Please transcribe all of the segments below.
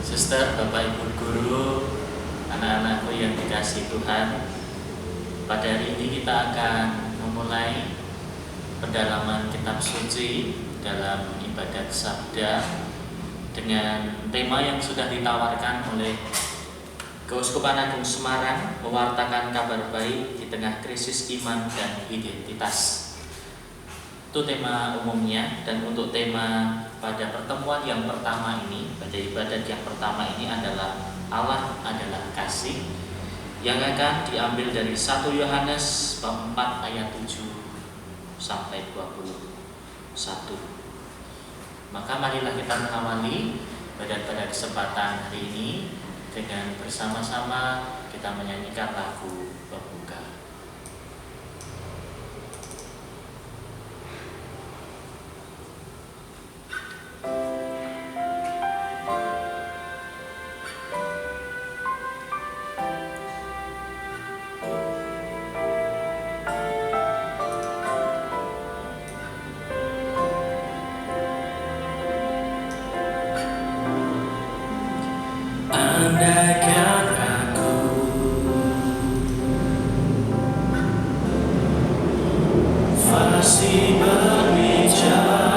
Suster, Bapak Ibu Guru, anak-anakku yang dikasihi Tuhan, pada hari ini kita akan memulai pendalaman kitab suci dalam ibadat sabda dengan tema yang sudah ditawarkan oleh Keuskupan Agung Semarang, mewartakan kabar baik di tengah krisis iman dan identitas. Itu tema umumnya, dan untuk tema pada pertemuan yang pertama ini, pada ibadat yang pertama ini adalah Allah adalah kasih, yang akan diambil dari 1 Yohanes bab 4 ayat 7 sampai 21. Maka marilah kita mengawali ibadat pada kesempatan hari ini dengan bersama-sama kita menyanyikan lagu pembuka. Andaikan aku fasih berbicara,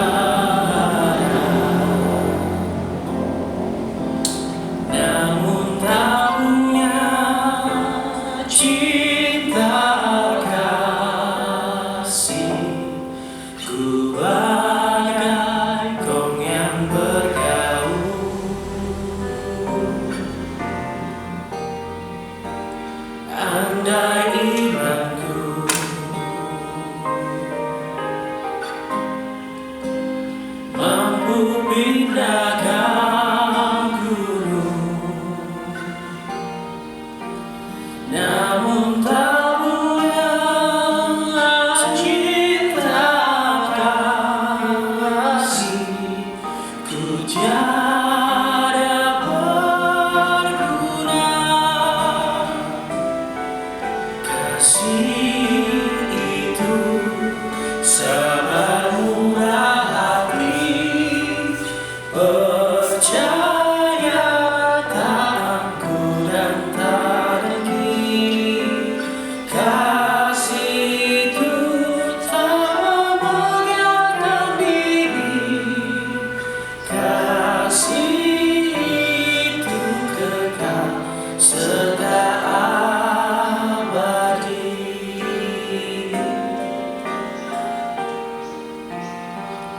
namun tak punya cinta kasih, ku bagai gong yang bergaul. Andai imanku mampu pindahkan gunung, namun tak punya cinta kasih, ku tiada berguna. Kasih itu sabar murah hati, percaya tak angkuh dan tak dengki. Kasih itu tak mengiakan diri, kasih itu kekal serta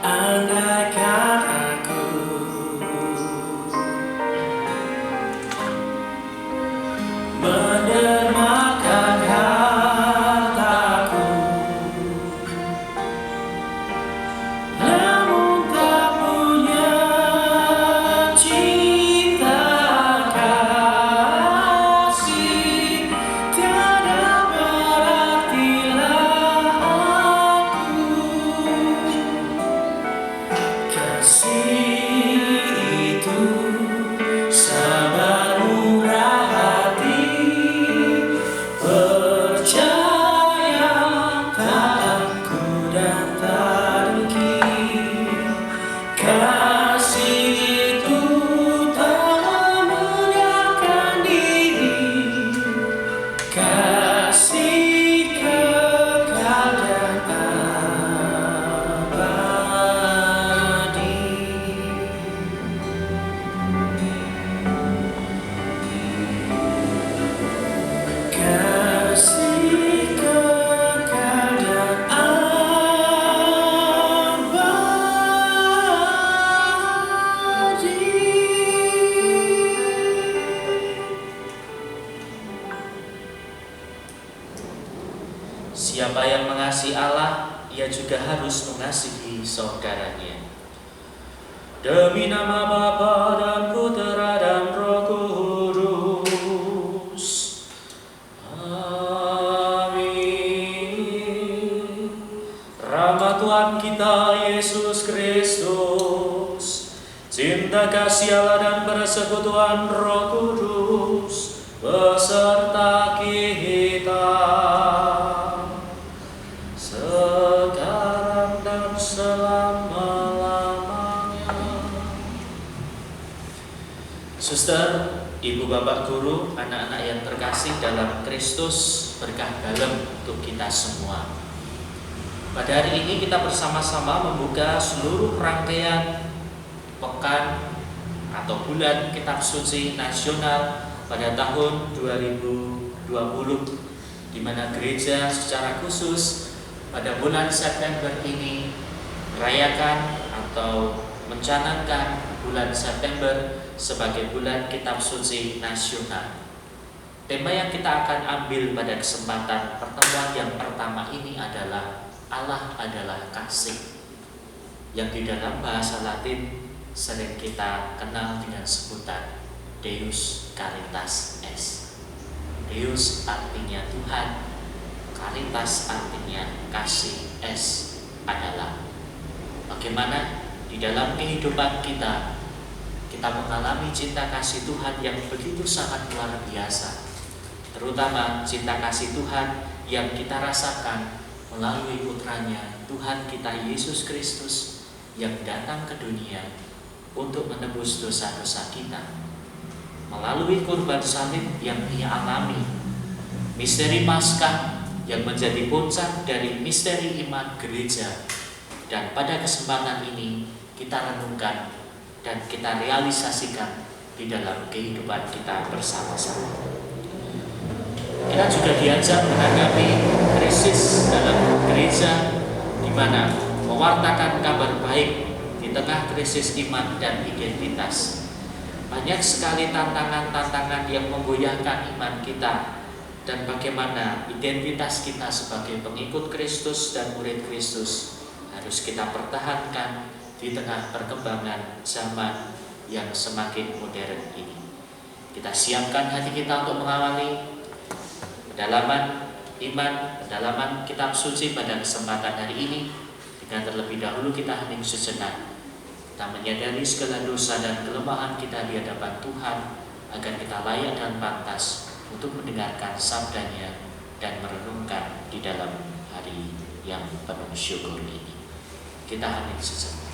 andaikan aku mendermakan hartaku, namun tak punya cinta kasih, tiada berartilah aku. Kasih itu sabar murah hati, percaya tak angkuh dan tak dengki. Kasih itu tak mengiakan diri, kasih kekal dan abadi. Kasih kekal dan abadi. Siapa yang mengasihi Allah, ia juga harus mengasihi saudaranya. Demi nama Bapa dan Putera dan Roh Kudus. Amin. Rahmat Tuhan kita Yesus Kristus, cinta kasih Allah dan persekutuan Roh Kudus beserta kita sekarang dan selama-lamanya. Suster, ibu, bapak, guru, anak-anak yang terkasih dalam Kristus, berkah dalam untuk kita semua. Pada hari ini kita bersama-sama membuka seluruh rangkaian pekan atau bulan Kitab Suci Nasional pada tahun 2020, di mana gereja secara khusus pada bulan September ini merayakan atau mencanangkan bulan September sebagai bulan Kitab Suci Nasional. Tema yang kita akan ambil pada kesempatan pertemuan yang pertama ini adalah Allah adalah kasih, yang di dalam bahasa Latin sering kita kenal dengan sebutan Deus Caritas Est. Deus artinya Tuhan, Caritas artinya kasih, Est adalah. Bagaimana di dalam kehidupan kita mengalami cinta kasih Tuhan yang begitu sangat luar biasa, terutama cinta kasih Tuhan yang kita rasakan melalui putranya Tuhan kita Yesus Kristus yang datang ke dunia untuk menebus dosa-dosa kita melalui kurban salib yang Ia alami, misteri Paskah yang menjadi puncak dari misteri iman gereja. Dan pada kesempatan ini kita renungkan dan kita realisasikan di dalam kehidupan kita bersama-sama. Kita juga diajak menanggapi krisis dalam gereja, di mana mewartakan kabar baik di tengah krisis iman dan identitas. Banyak sekali tantangan-tantangan yang menggoyahkan iman kita, dan bagaimana identitas kita sebagai pengikut Kristus dan murid Kristus harus kita pertahankan di tengah perkembangan zaman yang semakin modern ini. Kita siapkan hati kita untuk mengawali pendalaman iman, pendalaman kitab suci pada kesempatan hari ini. Dengan terlebih dahulu kita hening sejenak. Kita menyadari segala dosa dan kelemahan kita di hadapan Tuhan, agar kita layak dan pantas untuk mendengarkan sabdanya dan merenungkan di dalam hari yang penuh syukur ini. Kita hening sejenak.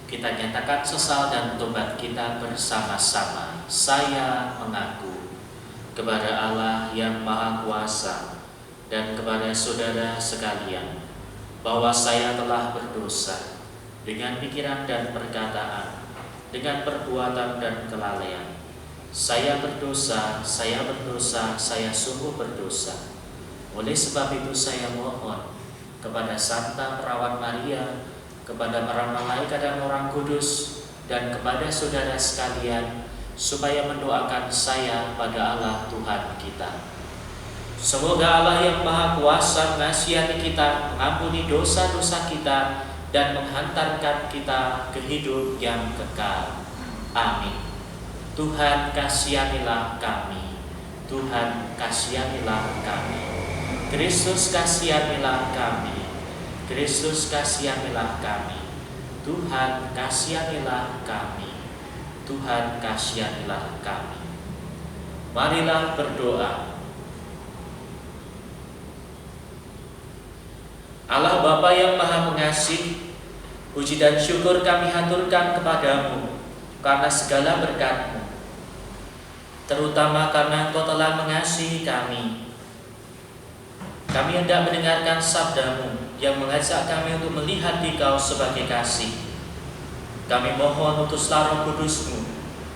Kita nyatakan sesal dan tobat kita bersama-sama. Saya mengaku kepada Allah yang Maha Kuasa dan kepada saudara sekalian bahwa saya telah berdosa dengan pikiran dan perkataan, dengan perbuatan dan kelalaian. Saya berdosa, saya sungguh berdosa. Oleh sebab itu saya mohon kepada Santa Perawan Maria, kepada para malaikat dan orang kudus, dan kepada saudara sekalian, supaya mendoakan saya pada Allah Tuhan kita. Semoga Allah yang Maha Kuasa mengasihani kita, mengampuni dosa-dosa kita, dan menghantarkan kita ke hidup yang kekal. Amin. Tuhan kasihanilah kami. Tuhan kasihanilah kami. Kristus kasihanilah kami. Kristus kasihanilah kami. Tuhan kasihanilah kami. Tuhan kasihanilah kami. Marilah berdoa. Allah Bapa yang Maha Pengasih, puji dan syukur kami haturkan kepadamu karena segala berkat-Mu, terutama karena Engkau telah mengasihi kami. Kami hendak mendengarkan sabda-Mu yang mengajak kami untuk melihat Dikau sebagai kasih. Kami mohon utuslah Roh Kudus-Mu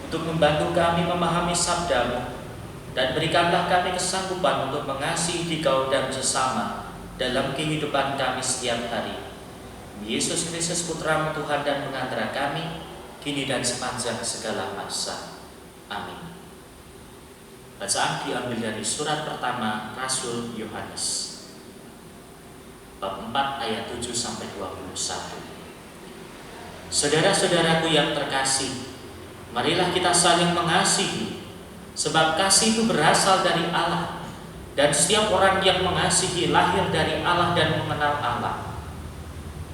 untuk membantu kami memahami sabda-Mu, dan berikanlah kami kesanggupan untuk mengasihi Dikau dan sesama dalam kehidupan kami setiap hari. Yesus Kristus Putra-Mu Tuhan dan Pengantara kami, kini dan sepanjang segala masa. Amin. Bacaan diambil dari surat pertama Rasul Yohanes, bab 4 ayat 7-21. Saudara-saudaraku yang terkasih, marilah kita saling mengasihi, sebab kasih itu berasal dari Allah, dan setiap orang yang mengasihi lahir dari Allah dan mengenal Allah.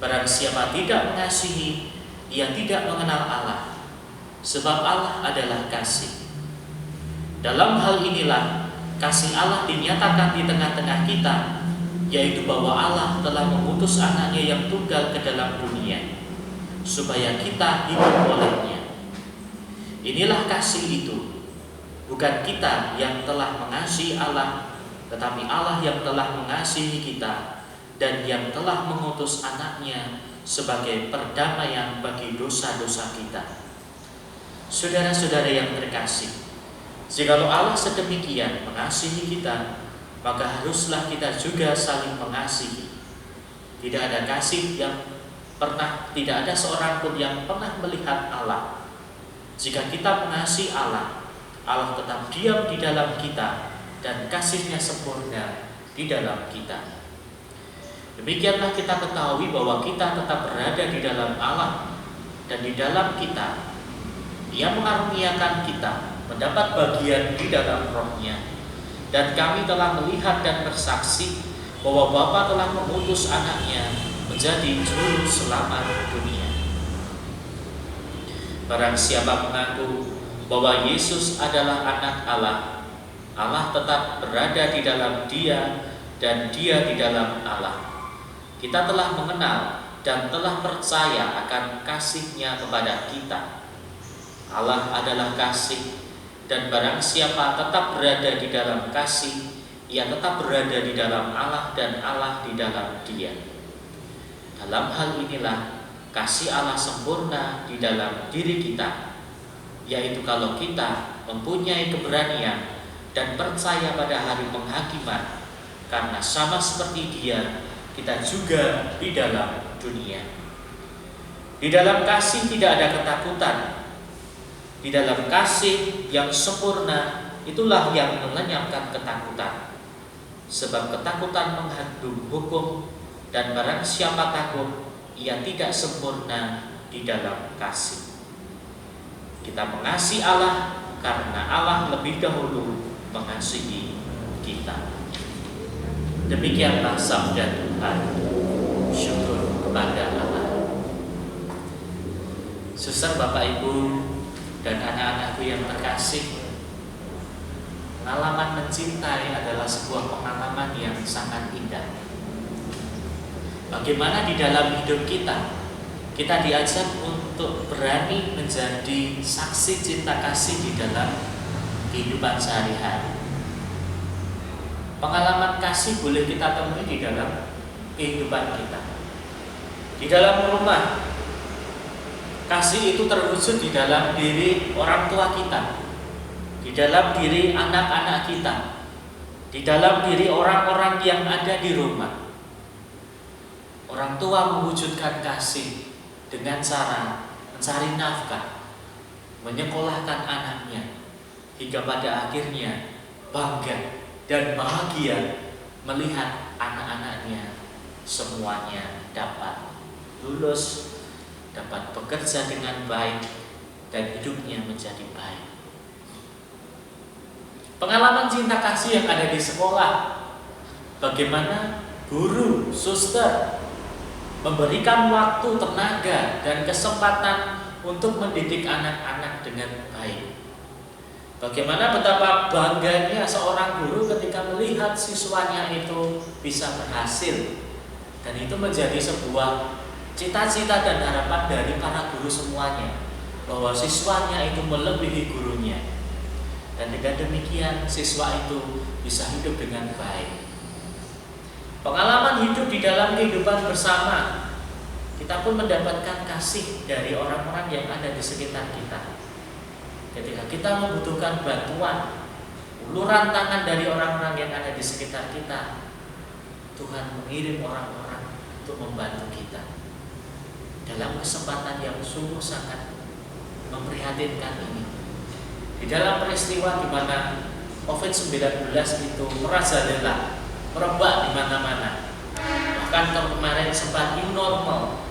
Barang siapa tidak mengasihi, ia tidak mengenal Allah, sebab Allah adalah kasih. Dalam hal inilah kasih Allah dinyatakan di tengah-tengah kita, yaitu bahwa Allah telah mengutus anaknya yang tunggal ke dalam dunia supaya kita hidup olehnya. Inilah kasih itu, bukan kita yang telah mengasihi Allah, tetapi Allah yang telah mengasihi kita dan yang telah mengutus anaknya sebagai perdamaian bagi dosa-dosa kita. Saudara-saudara yang terkasih, jikalau Allah sedemikian mengasihi kita, maka haruslah kita juga saling mengasihi. Tidak ada kasih tidak ada seorang pun yang pernah melihat Allah. Jika kita mengasihi Allah, Allah tetap diam di dalam kita dan kasih-Nya sempurna di dalam kita. Demikianlah kita ketahui bahwa kita tetap berada di dalam Allah dan di dalam kita. Dia mengaruniakan kita mendapat bagian di dalam Roh-Nya. Dan kami telah melihat dan bersaksi bahwa Bapa telah mengutus anaknya menjadi juru selamat dunia. Barang siapa mengaku bahwa Yesus adalah anak Allah, Allah tetap berada di dalam dia dan dia di dalam Allah. Kita telah mengenal dan telah percaya akan kasih-Nya kepada kita. Allah adalah kasih, dan barang siapa tetap berada di dalam kasih, ia tetap berada di dalam Allah dan Allah di dalam dia. Dalam hal inilah kasih Allah sempurna di dalam diri kita, yaitu kalau kita mempunyai keberanian dan percaya pada hari penghakiman, karena sama seperti Dia, kita juga di dalam dunia. Di dalam kasih tidak ada ketakutan. Di dalam kasih yang sempurna, itulah yang melenyapkan ketakutan. Sebab ketakutan mengandung hukum, dan barang siapa takut, ia tidak sempurna di dalam kasih. Kita mengasihi Allah karena Allah lebih dahulu mengasihi kita. Demikianlah sabda Tuhan. Syukur kepada Allah. Suster, Bapak, Ibu, dan anak-anakku yang terkasih, pengalaman mencintai adalah sebuah pengalaman yang sangat indah. Bagaimana di dalam hidup kita diajak untuk berani menjadi saksi cinta kasih di dalam kehidupan sehari-hari. Pengalaman kasih boleh kita temui di dalam kehidupan kita. Di dalam rumah, kasih itu terwujud di dalam diri orang tua kita, di dalam diri anak-anak kita, di dalam diri orang-orang yang ada di rumah. Orang tua mewujudkan kasih dengan cara mencari nafkah, menyekolahkan anaknya, hingga pada akhirnya bangga dan bahagia melihat anak-anaknya semuanya dapat lulus, dapat bekerja dengan baik, dan hidupnya menjadi baik. Pengalaman cinta kasih yang ada di sekolah, bagaimana guru, suster memberikan waktu, tenaga, dan kesempatan untuk mendidik anak-anak dengan baik. Bagaimana betapa bangganya seorang guru ketika melihat siswanya itu bisa berhasil, dan itu menjadi sebuah cita-cita dan harapan dari para guru semuanya, bahwa siswanya itu melebihi gurunya, dan dengan demikian siswa itu bisa hidup dengan baik. Pengalaman hidup di dalam kehidupan bersama, kita pun mendapatkan kasih dari orang-orang yang ada di sekitar kita. Ketika kita membutuhkan bantuan, uluran tangan dari orang-orang yang ada di sekitar kita, Tuhan mengirim orang-orang untuk membantu kita. Dalam kesempatan yang sungguh sangat memprihatinkan ini, di dalam peristiwa di mana COVID-19 itu merajalela, merebak di mana-mana. Bahkan kemarin sempat new normal,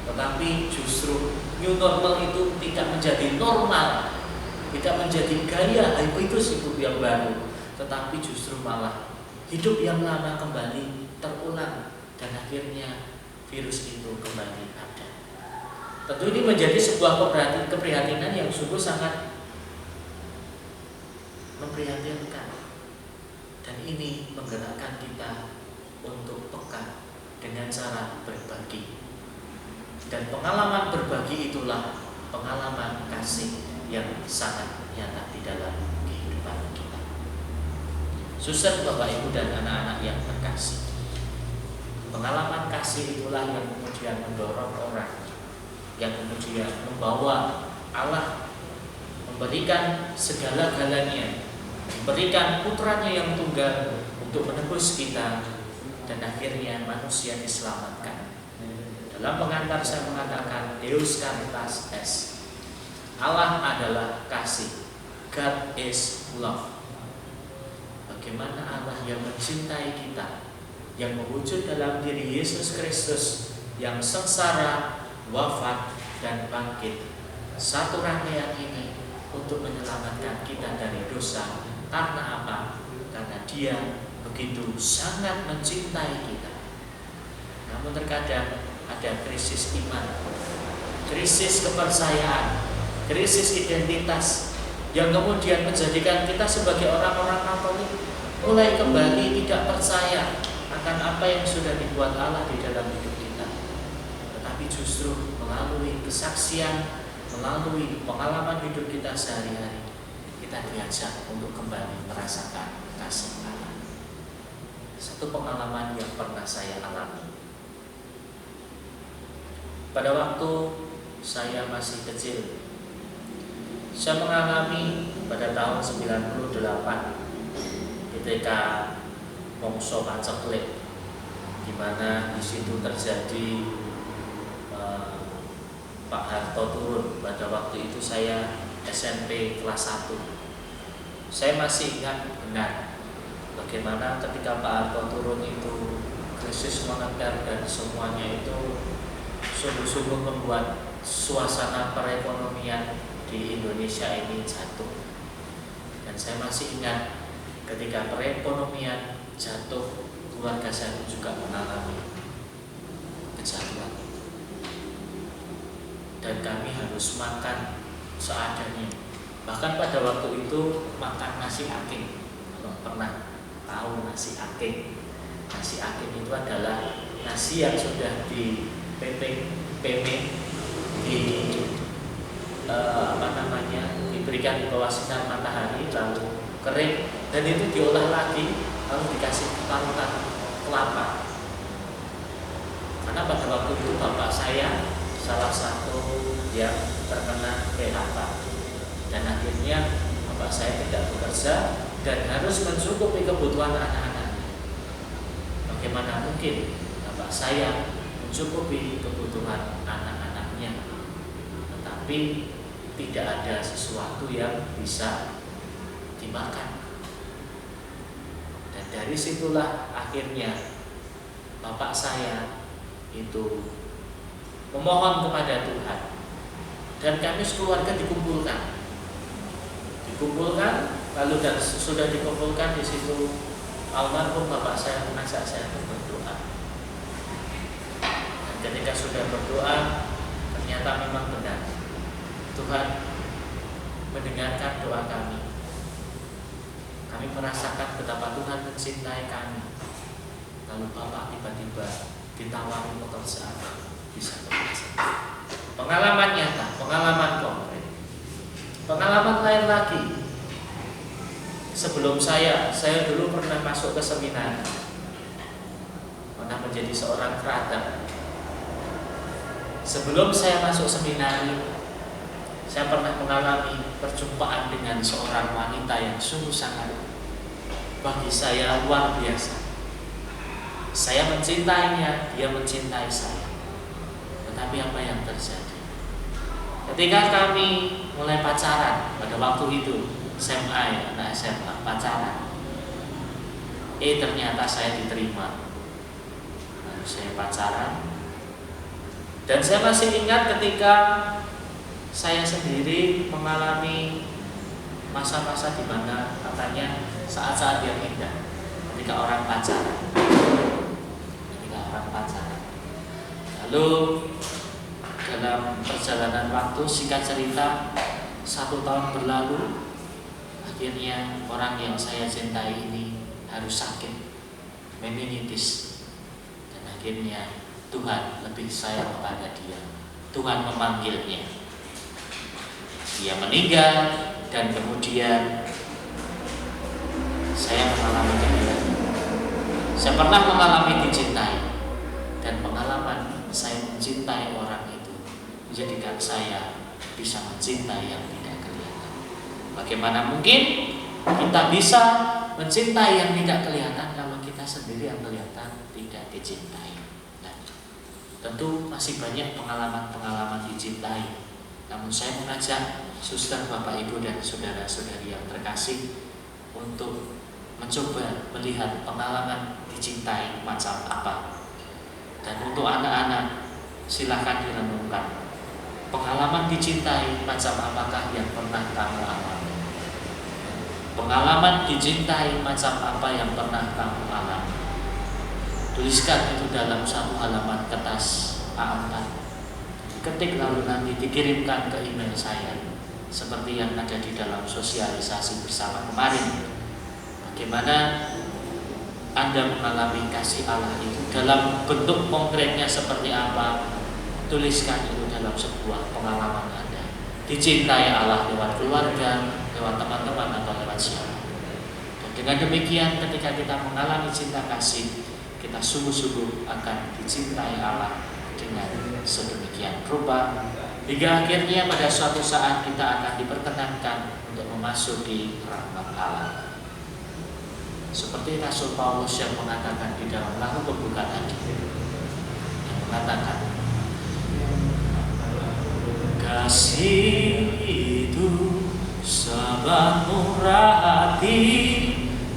tetapi justru new normal itu tidak menjadi normal, tidak menjadi gaya hidup yang baru, tetapi justru malah hidup yang lama kembali terulang, dan akhirnya virus itu kembali ada. Tentu ini menjadi sebuah keprihatinan yang sungguh sangat memprihatinkan. Dan ini menggerakkan kita untuk peka dengan cara berbagi. Dan pengalaman berbagi itulah pengalaman kasih yang sangat nyata di dalam kehidupan kita. Suster, Bapak, Ibu, dan anak-anak yang terkasih, pengalaman kasih itulah yang kemudian mendorong orang, yang kemudian membawa Allah memberikan segala-galanya, memberikan putranya yang tunggal untuk menebus kita, dan akhirnya manusia diselamatkan. Dalam pengantar saya mengatakan Deus Caritas Est. Allah adalah kasih. God is love. Bagaimana Allah yang mencintai kita, yang mewujud dalam diri Yesus Kristus, yang sengsara, wafat, dan bangkit. Satu rangkaian ini untuk menyelamatkan kita dari dosa. Karena apa? Karena Dia begitu sangat mencintai kita. Namun terkadang ada krisis iman, krisis kepercayaan, krisis identitas yang kemudian menjadikan kita sebagai orang-orang Katolik mulai kembali tidak percaya akan apa yang sudah dibuat Allah di dalam hidup kita. Tetapi justru melalui kesaksian, melalui pengalaman hidup kita sehari-hari, kita diajak untuk kembali merasakan kasih Allah. Satu pengalaman yang pernah saya alami. Pada waktu saya masih kecil, saya mengalami pada tahun 98 ketika mongso paceklik, di mana di situ terjadi Pak Harto turun. Pada waktu itu saya SMP kelas 1. Saya masih ingat benar bagaimana ketika Pak Harto turun itu krisis moneter dan semuanya itu sungguh-sungguh membuat suasana perekonomian di Indonesia ini jatuh. Dan saya masih ingat ketika perekonomian jatuh, keluarga saya juga mengalami kejatuhan. Dan kami harus makan seadanya. Bahkan pada waktu itu makan nasi aking. Kalau pernah tahu nasi aking, nasi aking itu adalah nasi yang sudah di diberikan di bawah sinar matahari lalu kering, dan itu diolah lagi lalu dikasih parutan kelapa. Karena pada waktu itu bapak saya salah satu yang terkena PHK, dan akhirnya bapak saya tidak bekerja dan harus mencukupi kebutuhan anak-anak. Bagaimana mungkin bapak saya mencukupi kebutuhan anak-anaknya, tetapi tidak ada sesuatu yang bisa dimakan. Dan dari situlah akhirnya bapak saya itu memohon kepada Tuhan, dan kami sekeluarga dikumpulkan lalu dan sudah dikumpulkan di situ almarhum bapak saya mengajak saya untuk berdoa. Ketika sudah berdoa, ternyata memang benar Tuhan mendengarkan doa kami. Kami merasakan betapa Tuhan mencintai kami. Lalu bapak tiba-tiba ditawari pekerjaan, bisa bekerja. Pengalaman nyata, pengalaman konkret. Pengalaman lain lagi. Sebelum saya dulu pernah masuk ke seminar, pernah menjadi seorang kerabat. Sebelum saya masuk seminari, saya pernah mengalami perjumpaan dengan seorang wanita yang sungguh sangat bagi saya luar biasa. Saya mencintainya, dia mencintai saya. Tetapi apa yang terjadi? Ketika kami mulai pacaran, pada waktu itu SMA, ya, anak SMA pacaran, ternyata saya diterima. Lalu saya pacaran. Dan saya masih ingat ketika saya sendiri mengalami masa-masa di mana katanya saat-saat yang indah ketika orang pacaran. Lalu dalam perjalanan waktu, singkat cerita, 1 tahun berlalu, akhirnya orang yang saya cintai ini harus sakit meningitis. akhirnya Tuhan lebih sayang kepada dia. Tuhan memanggilnya. Dia meninggal dan kemudian saya mengalami kehilangan. Saya pernah mengalami dicintai, dan pengalaman saya mencintai orang itu menjadikan saya bisa mencintai yang tidak kelihatan. Bagaimana mungkin kita bisa mencintai yang tidak kelihatan kalau kita sendiri yang kelihatan tidak dicintai? Nah, tentu masih banyak pengalaman-pengalaman dicintai. Namun saya mengajak suster, bapak, ibu, dan saudara-saudari yang terkasih untuk mencoba melihat pengalaman dicintai macam apa. Dan untuk anak-anak, silakan direnungkan pengalaman dicintai macam apakah yang pernah kamu alami. Pengalaman dicintai macam apa yang pernah kamu alami. Tuliskan itu dalam satu halaman kertas A4. Ketik lalu nanti dikirimkan ke email saya, seperti yang ada di dalam sosialisasi bersama kemarin. Bagaimana Anda mengalami kasih Allah itu, dalam bentuk konkretnya seperti apa? Tuliskan itu dalam sebuah pengalaman Anda. Dicintai Allah lewat keluarga, lewat teman-teman, atau lewat siapa. Dan dengan demikian, ketika kita mengalami cinta kasih, kita sungguh-sungguh akan dicintai Allah dengan sedemikian rupa, hingga akhirnya pada suatu saat kita akan diperkenankan untuk memasuki rahmat Allah. Seperti Rasul Paulus yang mengatakan di dalam lagu pembuka tadi, yang mengatakan, kasih itu sabar, murah hati,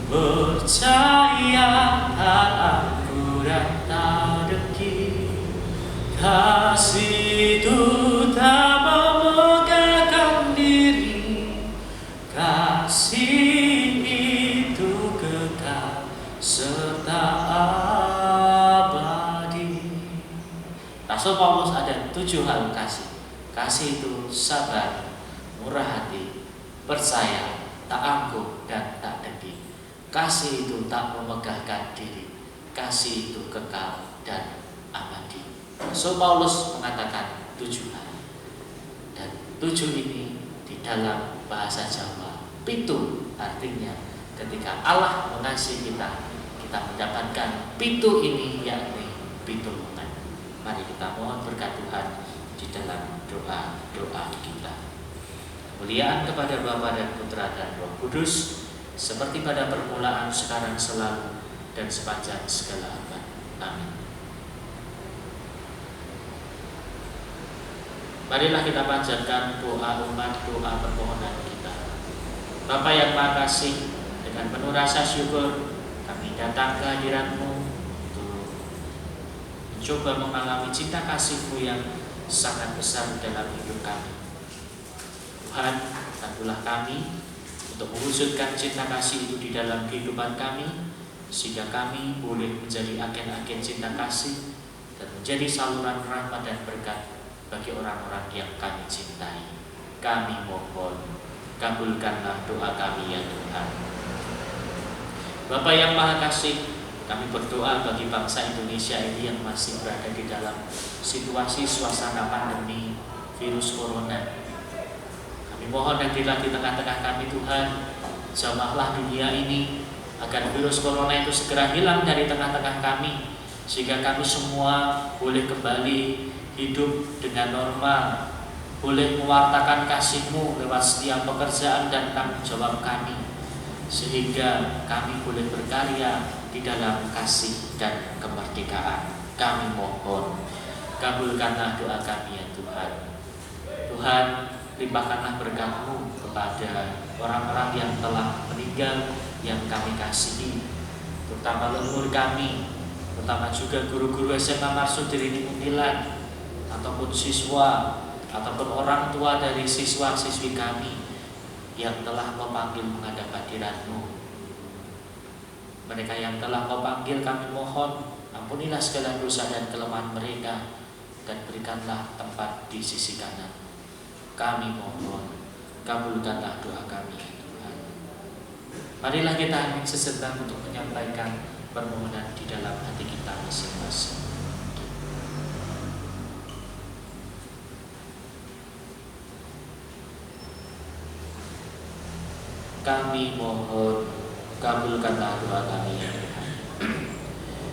percaya, tak akurat, tak dengki. Kasih itu tak memegahkan diri, kasih serta abadi. Rasul Paulus ada 7 hal kasih. Kasih itu sabar, murah hati, percaya, tak angkuh, dan tak dengki. Kasih itu tak memegahkan diri, kasih itu kekal dan abadi. Rasul Paulus mengatakan 7 hal, dan 7 ini di dalam bahasa Jawa pitu, artinya ketika Allah mengasihi kita, kita mendapatkan pitu ini, yakni pitulungan. Mari kita mohon berkat Tuhan di dalam doa-doa kita. Kemuliaan kepada Bapa dan Putra dan Roh Kudus, seperti pada permulaan, sekarang, selalu, dan sepanjang segala abad. Amin. Marilah kita panjatkan doa umat, doa permohonan kita. Bapa yang Maha Kasih, dengan penuh rasa syukur kami datang ke hadirat-Mu untuk mencoba mengalami cinta kasih-Mu yang sangat besar dalam hidup kami. Tuhan, bantulah kami untuk mewujudkan cinta kasih itu di dalam kehidupan kami, sehingga kami boleh menjadi agen-agen cinta kasih dan menjadi saluran rahmat dan berkat bagi orang-orang yang kami cintai. Kami mohon, kabulkanlah doa kami ya Tuhan. Bapa yang Maha Kasih, kami berdoa bagi bangsa Indonesia ini yang masih berada di dalam situasi suasana pandemi virus corona. Kami mohon hadirlah di tengah-tengah kami Tuhan, jamahlah dunia ini agar virus corona itu segera hilang dari tengah-tengah kami, sehingga kami semua boleh kembali hidup dengan normal, boleh mewartakan kasih-Mu lewat setiap pekerjaan dan tanggung jawab kami, sehingga kami boleh berkarya di dalam kasih dan kemerdekaan. Kami mohon, kabulkanlah doa kami ya Tuhan. Tuhan, limpahkanlah berkat-Mu kepada orang-orang yang telah meninggal yang kami kasihi, terutama leluhur kami, terutama juga guru-guru SMA Marsudin Unilan, ataupun siswa, ataupun orang tua dari siswa-siswi kami yang telah Kau panggil menghadap hadirat-Mu. Mereka yang telah Kau panggil, kami mohon, ampunilah segala dosa dan kelemahan mereka, dan berikanlah tempat di sisi kanan. Kami mohon, kabulkanlah doa kami ya Tuhan. Marilah kita sejenak untuk menyampaikan permohonan di dalam hati kita masing-masing. kami mohon, kabulkanlah doa kami ya Tuhan.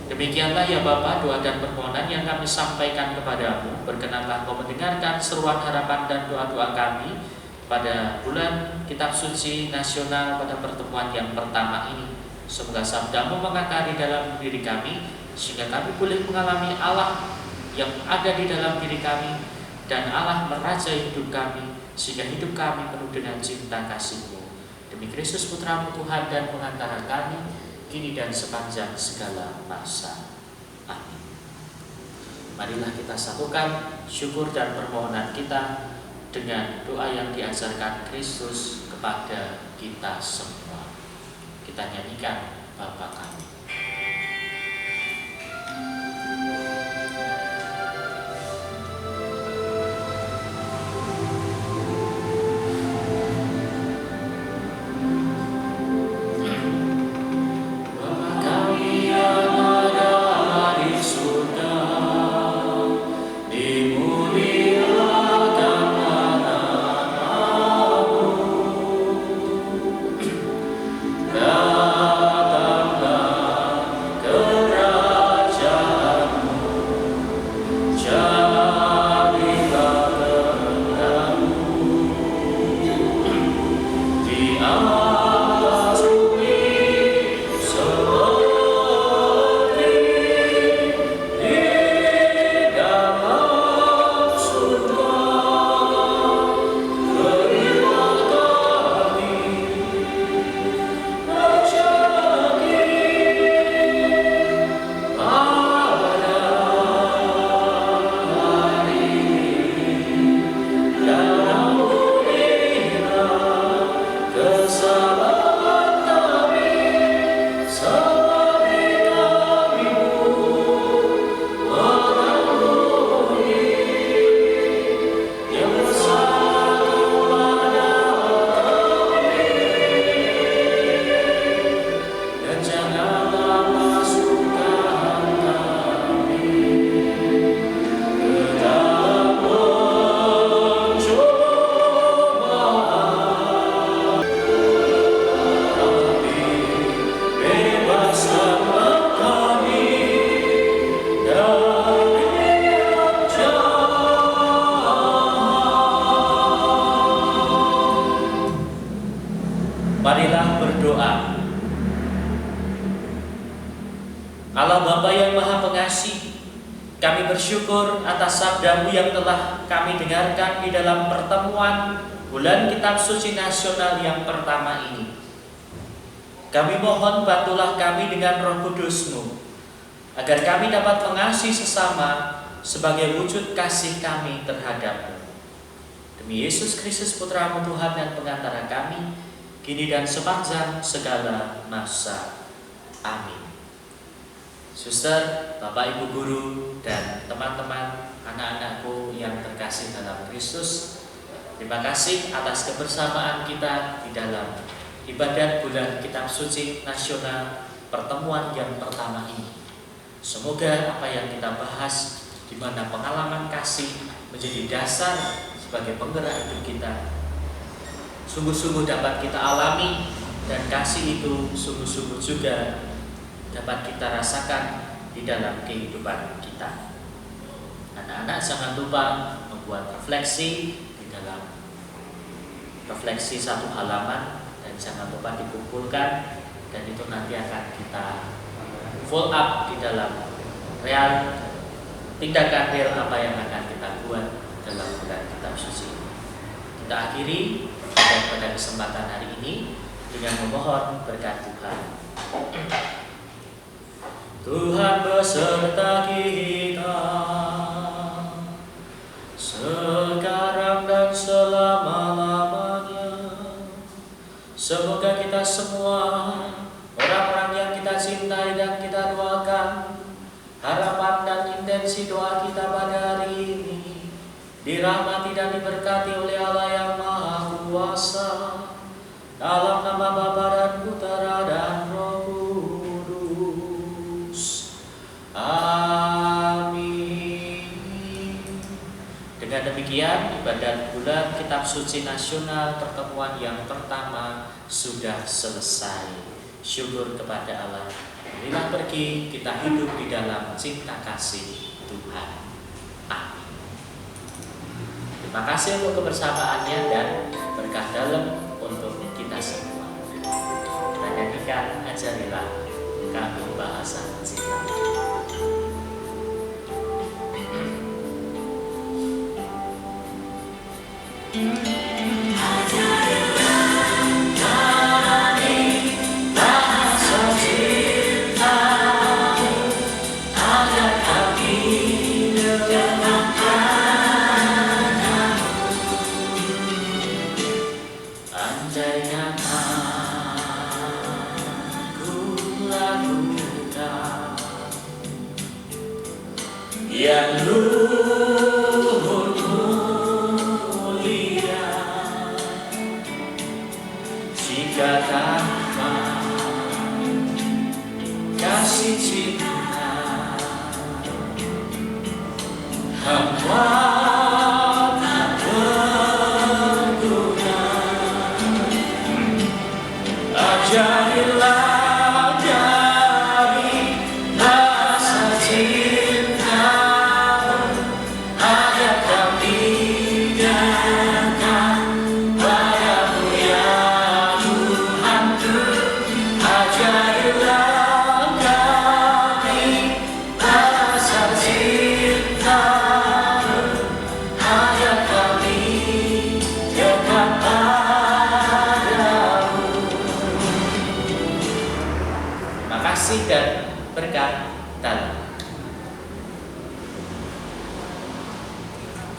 Demikianlah ya Bapa, doa dan permohonan yang kami sampaikan kepadamu. Berkenanlah Kau mendengarkan seruan harapan dan doa-doa kami pada bulan Kitab Suci Nasional pada pertemuan yang pertama ini. Semoga sabdamu mengakari dalam diri kami, sehingga kami boleh mengalami Allah yang ada di dalam diri kami, dan Allah merajai hidup kami, sehingga hidup kami penuh dengan cinta kasih-Mu. Demi Kristus Putramu Tuhan dan pengantara kami, kini dan sepanjang segala masa. Amin. Marilah kita satukan syukur dan permohonan kita dengan doa yang diajarkan Kristus kepada kita semua. Kita nyanyikan Bapa kami. Marilah berdoa. Allah Bapa yang Maha Pengasih, kami bersyukur atas sabda-Mu yang telah kami dengarkan di dalam pertemuan bulan Kitab Suci Nasional yang pertama ini. Kami mohon bantulah kami dengan Roh Kudus-Mu, agar kami dapat mengasihi sesama sebagai wujud kasih kami terhadap-Mu. Demi Yesus Kristus Putra-Mu Tuhan dan pengantara kami, kini dan sepanjang segala masa. Amin. Suster, Bapak Ibu Guru, dan teman-teman anak-anakku yang terkasih dalam Kristus, terima kasih atas kebersamaan kita di dalam ibadat bulan Kitab Suci Nasional pertemuan yang pertama ini. Semoga apa yang kita bahas, di mana pengalaman kasih menjadi dasar sebagai penggerak hidup kita, sungguh-sungguh dapat kita alami, dan kasih itu sungguh-sungguh juga dapat kita rasakan di dalam kehidupan kita. Anak-anak jangan lupa membuat refleksi di dalam refleksi satu halaman, dan jangan lupa dikumpulkan, dan itu nanti akan kita follow up di dalam tindakan real apa yang akan kita buat dalam bulan Kitab Suci. Kita akhiri pada kesempatan hari ini dengan memohon berkat Tuhan. Tuhan beserta kita sekarang dan selama-lamanya. Semoga kita semua, orang-orang yang kita cintai dan kita doakan, harapan dan intensi doa kita pada hari ini dirahmati dan diberkati oleh Allah yang Maha Kuasa, dalam nama Bapa dan Putra dan Roh Kudus. Amin. Dengan demikian, ibadat bulan Kitab Suci Nasional pertemuan yang pertama sudah selesai. Syukur kepada Allah. Inilah pergi, kita hidup di dalam cinta kasih Tuhan. Amin. Terima kasih untuk kebersamaannya dan berkah dalam untuk kita semua. Kita nyanyikan Ajarilah Kami Bahasa Cinta. Yang luhur mulia, jika tanpa kasih cinta, hamba tak berguna. Ajarilah dan